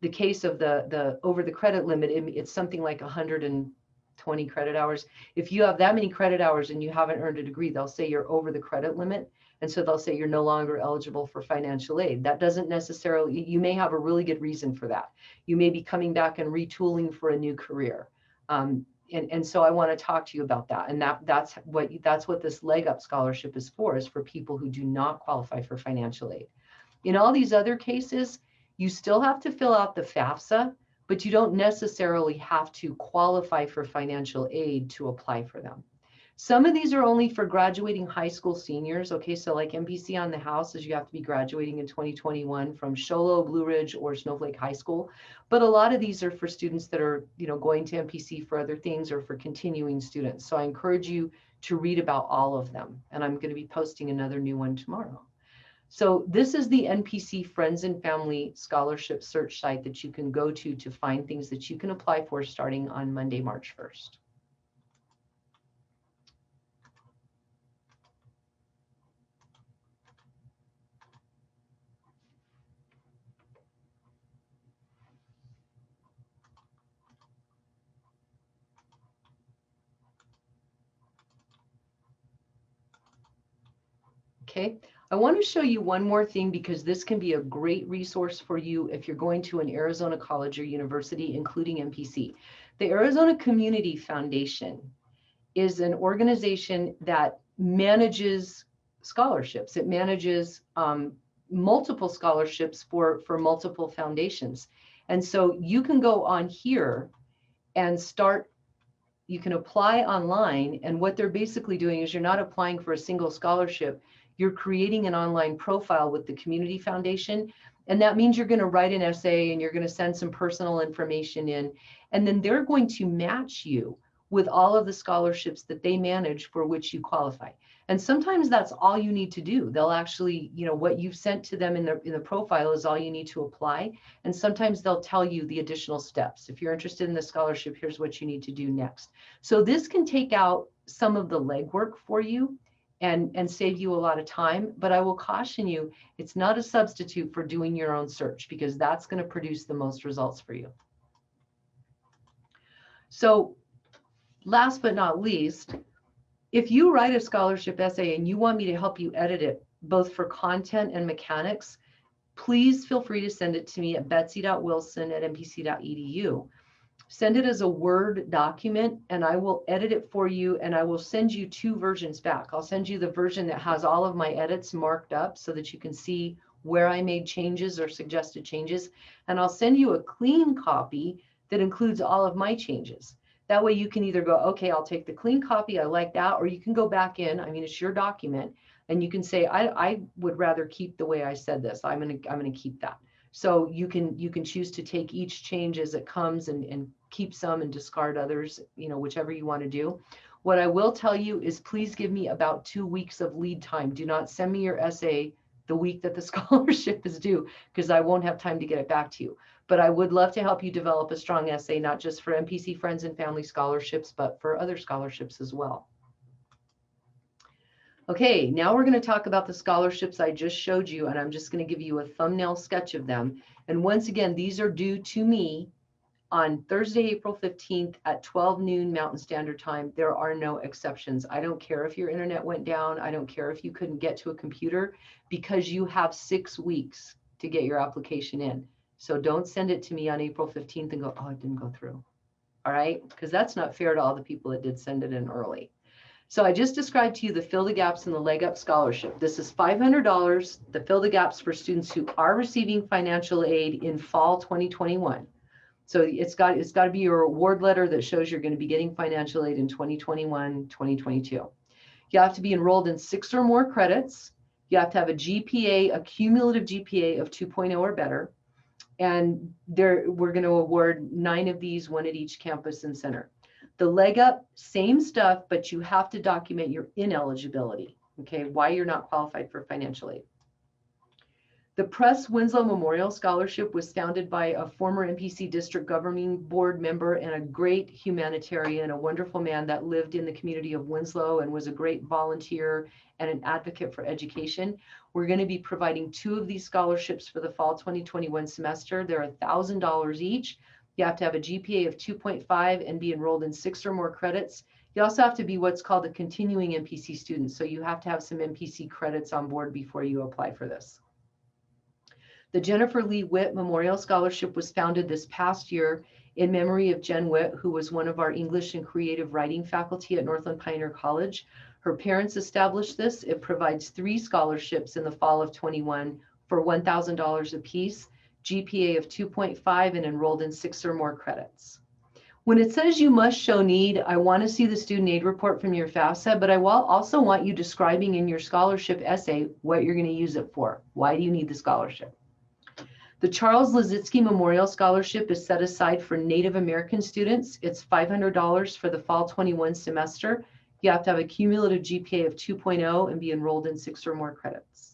S1: the case of the over the credit limit, it's something like 120 credit hours. If you have that many credit hours and you haven't earned a degree, they'll say you're over the credit limit. And so they'll say you're no longer eligible for financial aid. That doesn't necessarily, you may have a really good reason for that. You may be coming back and retooling for a new career. And so I want to talk to you about that. And that's what this leg up scholarship is for people who do not qualify for financial aid. In all these other cases, you still have to fill out the FAFSA, but you don't necessarily have to qualify for financial aid to apply for them. Some of these are only for graduating high school seniors. Okay, so like NPC on the House is you have to be graduating in 2021 from Show Low, Blue Ridge, or Snowflake High School. But a lot of these are for students that are, going to NPC for other things, or for continuing students. So I encourage you to read about all of them. And I'm going to be posting another new one tomorrow. So this is the NPC Friends and Family Scholarship Search site that you can go to find things that you can apply for starting on Monday, March 1st. Okay, I want to show you one more thing, because this can be a great resource for you if you're going to an Arizona college or university, including NPC. The Arizona Community Foundation is an organization that manages scholarships. It manages multiple scholarships for multiple foundations. And so you can go on here and you can apply online. And what they're basically doing is, you're not applying for a single scholarship. You're creating an online profile with the Community Foundation. And that means you're going to write an essay and you're going to send some personal information in. And then they're going to match you with all of the scholarships that they manage for which you qualify. And sometimes that's all you need to do. They'll actually, what you've sent to them in the profile is all you need to apply. And sometimes they'll tell you the additional steps. If you're interested in the scholarship, here's what you need to do next. So this can take out some of the legwork for you and save you a lot of time. But I will caution you, it's not a substitute for doing your own search, because that's going to produce the most results for you. So last but not least, if you write a scholarship essay and you want me to help you edit it, both for content and mechanics, please feel free to send it to me at betsy.wilson@npc.edu. Send it as a Word document, and I will edit it for you, and I will send you 2 versions back. I'll send you the version that has all of my edits marked up so that you can see where I made changes or suggested changes. And I'll send you a clean copy that includes all of my changes. That way you can either go, okay, I'll take the clean copy, I like that, or you can go back in, it's your document, and you can say, I would rather keep the way I said this. I'm gonna keep that. So you can choose to take each change as it comes and keep some and discard others, whichever you want to do. What I will tell you is, please give me about 2 weeks of lead time. Do not send me your essay the week that the scholarship is due, because I won't have time to get it back to you. But I would love to help you develop a strong essay, not just for NPC Friends and Family scholarships, but for other scholarships as well. Okay, now we're going to talk about the scholarships I just showed you, and I'm just going to give you a thumbnail sketch of them. And once again, these are due to me on Thursday, April 15th at 12 noon Mountain Standard Time. There are no exceptions. I don't care if your internet went down. I don't care if you couldn't get to a computer, because you have 6 weeks to get your application in. So don't send it to me on April 15th and go, oh, it didn't go through. All right, because that's not fair to all the people that did send it in early. So I just described to you the Fill the Gaps and the Leg Up Scholarship. This is $500, the Fill the Gaps for students who are receiving financial aid in fall 2021. So it's got to be your award letter that shows you're going to be getting financial aid in 2021, 2022. You have to be enrolled in 6 or more credits. You have to have a GPA, a cumulative GPA of 2.0 or better. And we're going to award 9 of these, 1 at each campus and center. The Leg Up, same stuff, but you have to document your ineligibility, okay, why you're not qualified for financial aid. The Press Winslow Memorial Scholarship was founded by a former NPC District Governing Board member and a great humanitarian, a wonderful man that lived in the community of Winslow and was a great volunteer and an advocate for education. We're going to be providing 2 of these scholarships for the fall 2021 semester. They're $1,000 each. You have to have a GPA of 2.5 and be enrolled in 6 or more credits. You also have to be what's called a continuing NPC student. So you have to have some NPC credits on board before you apply for this. The Jennifer Lee Witt Memorial Scholarship was founded this past year in memory of Jen Witt, who was one of our English and creative writing faculty at Northland Pioneer College. Her parents established this. It provides 3 scholarships in the fall of 21 for $1,000 apiece, GPA of 2.5, and enrolled in 6 or more credits. When it says you must show need, I want to see the student aid report from your FAFSA, but I also want you describing in your scholarship essay what you're going to use it for. Why do you need the scholarship? The Charles Lazitsky Memorial Scholarship is set aside for Native American students. It's $500 for the fall 21 semester. You have to have a cumulative GPA of 2.0 and be enrolled in 6 or more credits.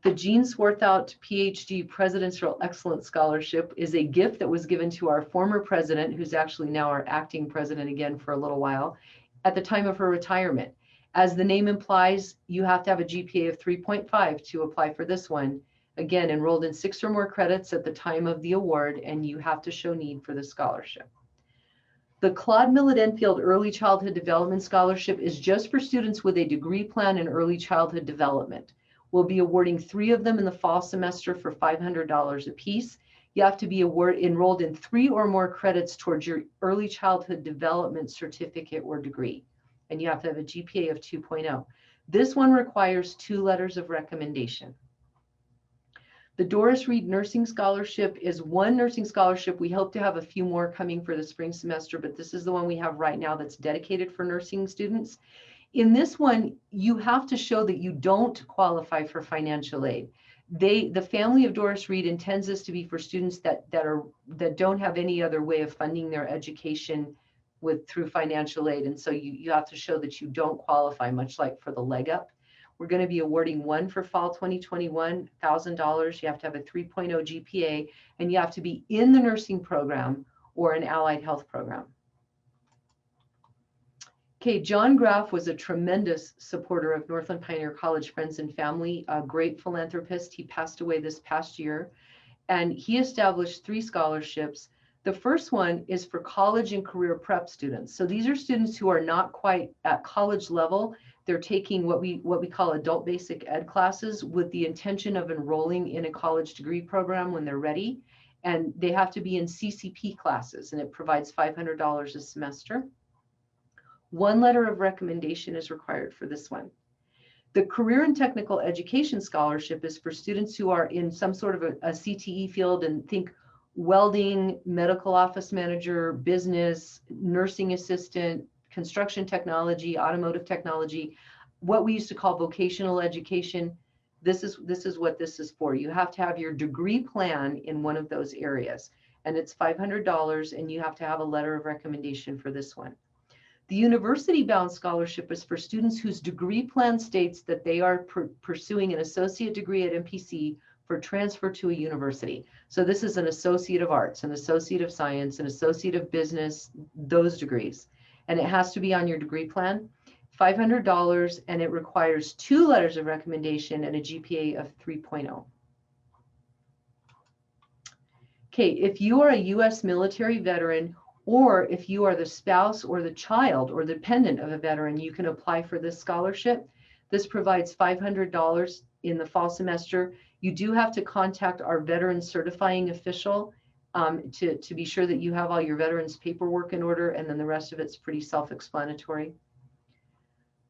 S1: The Jean Swarthout PhD Presidential Excellence Scholarship is a gift that was given to our former president, who's actually now our acting president again for a little while, at the time of her retirement. As the name implies, you have to have a GPA of 3.5 to apply for this one. Again, enrolled in 6 or more credits at the time of the award, and you have to show need for the scholarship. The Claude Millett Enfield Early Childhood Development Scholarship is just for students with a degree plan in early childhood development. We'll be awarding 3 of them in the fall semester for $500 apiece. You have to be enrolled in 3 or more credits towards your early childhood development certificate or degree, and you have to have a GPA of 2.0. This one requires 2 letters of recommendation. The Doris Reed Nursing Scholarship is 1 nursing scholarship. We hope to have a few more coming for the spring semester, but this is the one we have right now that's dedicated for nursing students. In this one, you have to show that you don't qualify for financial aid. The family of Doris Reed intends this to be for students that don't have any other way of funding their education through financial aid, and so you have to show that you don't qualify, much like for the Leg Up. We're going to be awarding 1 for fall 2021, $1,000. You have to have a 3.0 GPA, and you have to be in the nursing program or an allied health program. Okay, John Graff was a tremendous supporter of Northland Pioneer College Friends and Family, a great philanthropist. He passed away this past year, and he established 3 scholarships. The first one is for college and career prep students. So these are students who are not quite at college level. They're taking what we call adult basic ed classes with the intention of enrolling in a college degree program when they're ready. And they have to be in CCP classes, and it provides $500 a semester. 1 letter of recommendation is required for this one. The Career and Technical Education Scholarship is for students who are in some sort of a CTE field, and think welding, medical office manager, business, nursing assistant, construction technology, automotive technology, what we used to call vocational education. This is what this is for. You have to have your degree plan in one of those areas, and it's $500, and you have to have a letter of recommendation for this one. The University Bound Scholarship is for students whose degree plan states that they are pursuing an associate degree at NPC for transfer to a university. So this is an Associate of Arts, an Associate of Science, an Associate of Business, those degrees. And it has to be on your degree plan. $500, and it requires 2 letters of recommendation and a GPA of 3.0. Okay, if you are a U.S. military veteran, or if you are the spouse or the child or the dependent of a veteran, you can apply for this scholarship. This provides $500 in the fall semester. You do have to contact our veteran certifying official to be sure that you have all your veterans paperwork in order, and then the rest of it's pretty self-explanatory.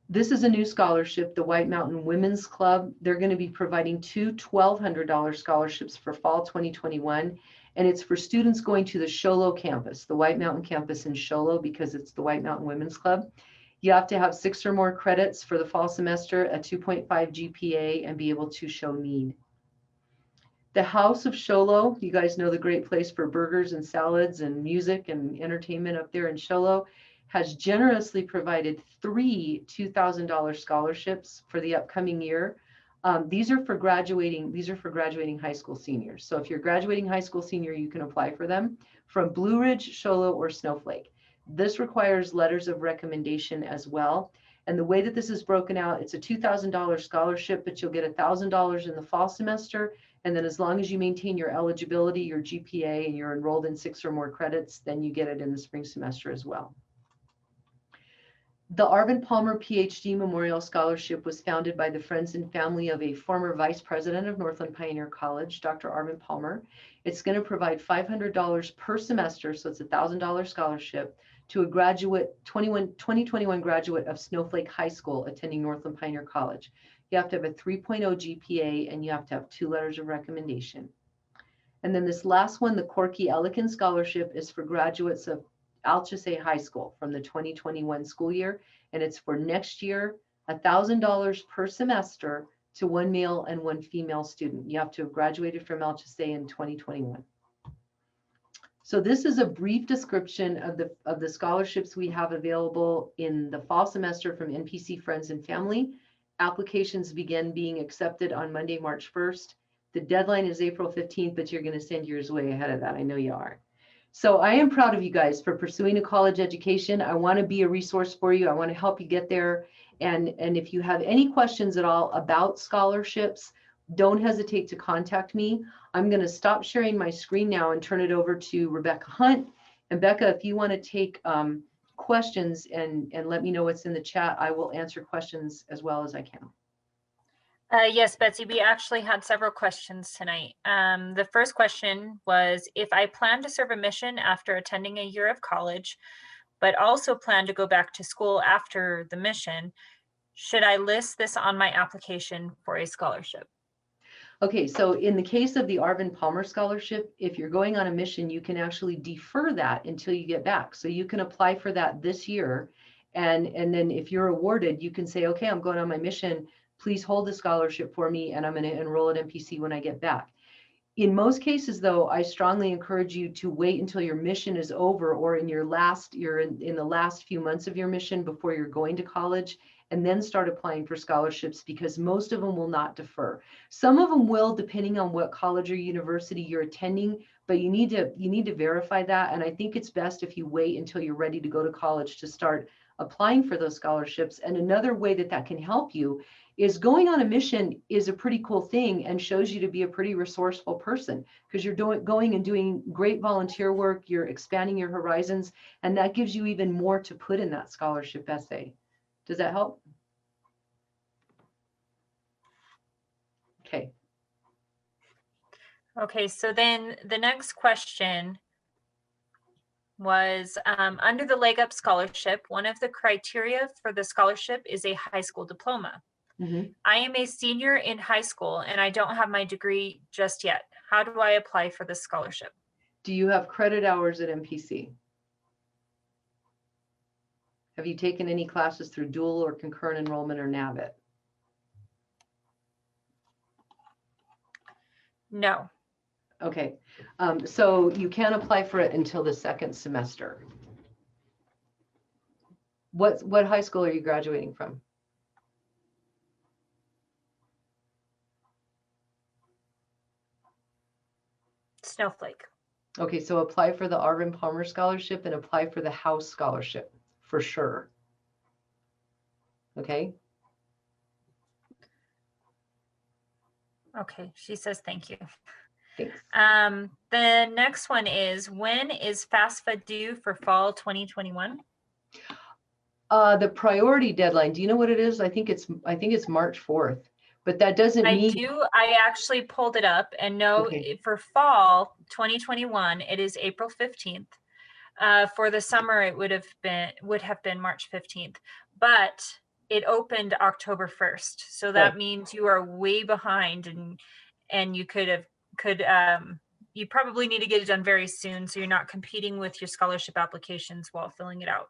S1: This is a new scholarship, the White Mountain Women's Club. They're going to be providing 2 $1,200 scholarships for fall 2021, and it's for students going to the Show Low campus, the White Mountain campus in Show Low, because it's the White Mountain Women's Club. You have to have 6 or more credits for the fall semester, a 2.5 GPA, and be able to show need. The House of Show Low, you guys know the great place for burgers and salads and music and entertainment up there in Show Low, has generously provided 3 $2,000 scholarships for the upcoming year. These are for graduating high school seniors. So if you're graduating high school senior, you can apply for them from Blue Ridge, Show Low, or Snowflake. This requires letters of recommendation as well. And the way that this is broken out, it's a $2,000 scholarship, but you'll get $1,000 in the fall semester. And then as long as you maintain your eligibility, your GPA, and you're enrolled in 6 or more credits, then you get it in the spring semester as well. The Arvin Palmer PhD Memorial Scholarship was founded by the friends and family of a former vice president of Northland Pioneer College, Dr. Arvin Palmer. It's going to provide $500 per semester, so it's a $1,000 scholarship, to a 2021 graduate of Snowflake High School attending Northland Pioneer College. You have to have a 3.0 GPA, and you have to have 2 letters of recommendation. And then this last one, the Corky Ellikin Scholarship, is for graduates of Alchesay High School from the 2021 school year, and it's for next year, $1,000 per semester to 1 male and 1 female student. You have to have graduated from Alchesay in 2021. So this is a brief description of the scholarships we have available in the fall semester from NPC Friends and Family. Applications begin being accepted on Monday, March 1st. The deadline is April 15th, but you're going to send yours way ahead of that. I know you are. So I am proud of you guys for pursuing a college education. I want to be a resource for you. I want to help you get there. And if you have any questions at all about scholarships, don't hesitate to contact me. I'm going to stop sharing my screen now and turn it over to Rebecca Hunt. And Becca, if you want to take questions and let me know what's in the chat, I will answer questions as well as I can.
S2: Yes, Betsy, we actually had several questions tonight. The first question was, if I plan to serve a mission after attending a year of college, but also plan to go back to school after the mission, should I list this on my application for a scholarship?
S1: Okay, so in the case of the Arvin Palmer Scholarship, if you're going on a mission, you can actually defer that until you get back. So you can apply for that this year. And then if you're awarded, you can say, okay, I'm going on my mission. Please hold the scholarship for me, and I'm going to enroll at NPC when I get back. In most cases, though, I strongly encourage you to wait until your mission is over, or in your you're in the last few months of your mission before you're going to college, and then start applying for scholarships, because most of them will not defer. Some of them will, depending on what college or university you're attending, but you need to verify that. And I think it's best if you wait until you're ready to go to college to start applying for those scholarships. And another way that can help you is going on a mission is a pretty cool thing and shows you to be a pretty resourceful person, because you're going and doing great volunteer work, you're expanding your horizons, and that gives you even more to put in that scholarship essay. Does that help? Okay.
S2: Okay, so then the next question was, under the Leg Up Scholarship, one of the criteria for the scholarship is a high school diploma. Mm-hmm. I am a senior in high school and I don't have my degree just yet. How do I apply for this scholarship?
S1: Do you have credit hours at NPC? Have you taken any classes through dual or concurrent enrollment or NAVIT?
S2: No.
S1: Okay, so you can't apply for it until the 2nd semester. What high school are you graduating from?
S2: Snowflake.
S1: Okay, so apply for the Arvin Palmer Scholarship and apply for the House Scholarship for sure. Okay.
S2: Okay, she says thank you.
S1: Thanks.
S2: The next one is, when is FAFSA due for fall 2021?
S1: The priority deadline, do you know what it is? I think it's March 4th, but that doesn't
S2: I
S1: mean.
S2: do. I actually pulled it up and know
S1: Okay.
S2: for fall 2021, it is April 15th. For the summer, it would have been March 15th, but it opened October 1st. So that
S1: Right.
S2: means you are way behind, and you you probably need to get it done very soon, so you're not competing with your scholarship applications while filling it out.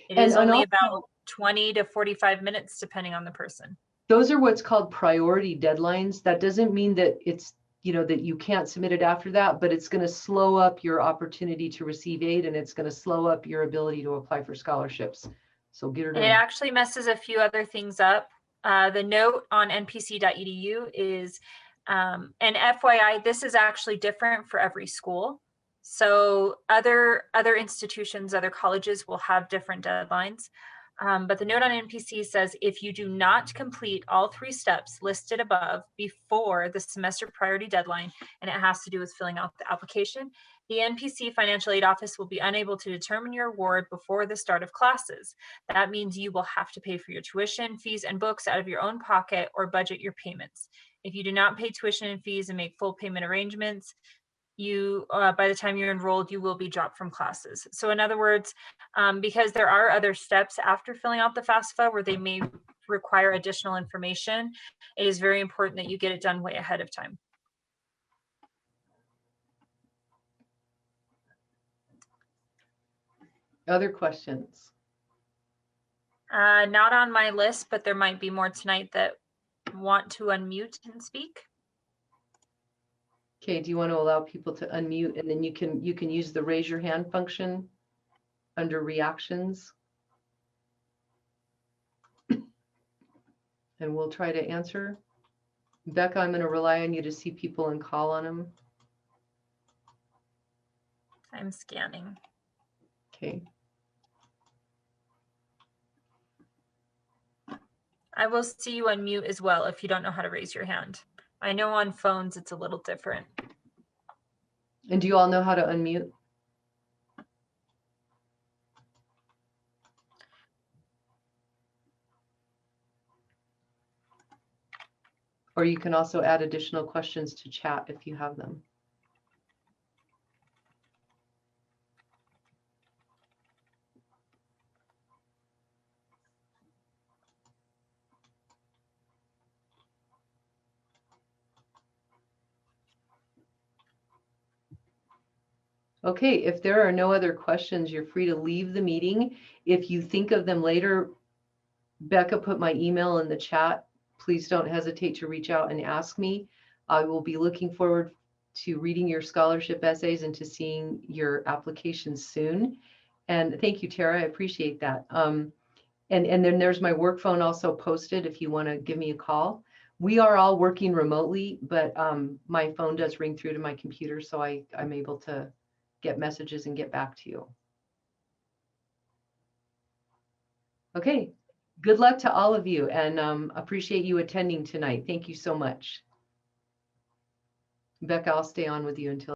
S2: It is
S1: And
S2: only
S1: also,
S2: about 20 to 45 minutes, depending on the person.
S1: those are what's called priority deadlines. That doesn't mean that it's, that you can't submit it after that, but it's going to slow up your opportunity to receive aid, and it's going to slow up your ability to apply for scholarships. So get her
S2: And it
S1: done.
S2: actually messes a few other things up. The note on npc.edu is, and FYI, this is actually different for every school. So other institutions, other colleges will have different deadlines. But the note on NPC says, if you do not complete all 3 steps listed above before the semester priority deadline, and it has to do with filling out the application, the NPC Financial Aid Office will be unable to determine your award before the start of classes. That means you will have to pay for your tuition, fees, and books out of your own pocket or budget your payments. If you do not pay tuition and fees and make full payment arrangements, by the time you're enrolled, you will be dropped from classes. So in other words, because there are other steps after filling out the FAFSA where they may require additional information, it is very important that you get it done way ahead of time.
S1: Other questions?
S2: Not on my list, but there might be more tonight that want to unmute and speak.
S1: Okay, do you want to allow people to unmute, and then you can use the raise your hand function under reactions, and we'll try to answer. Becca, I'm going to rely on you to see people and call on them.
S2: I'm scanning.
S1: Okay.
S2: I will see you unmute as well if you don't know how to raise your hand. I know on phones it's a little different.
S1: And do you all know how to unmute? Or you can also add additional questions to chat if you have them. Okay, if there are no other questions, you're free to leave the meeting. If you think of them later, Becca put my email in the chat. Please don't hesitate to reach out and ask me. I will be looking forward to reading your scholarship essays and to seeing your applications soon. And thank you, Tara, I appreciate that. And then there's my work phone also posted if you want to give me a call. We are all working remotely, but my phone does ring through to my computer, so I'm able to get messages and get back to you. Okay, good luck to all of you, and appreciate you attending tonight. Thank you so much. Becca, I'll stay on with you until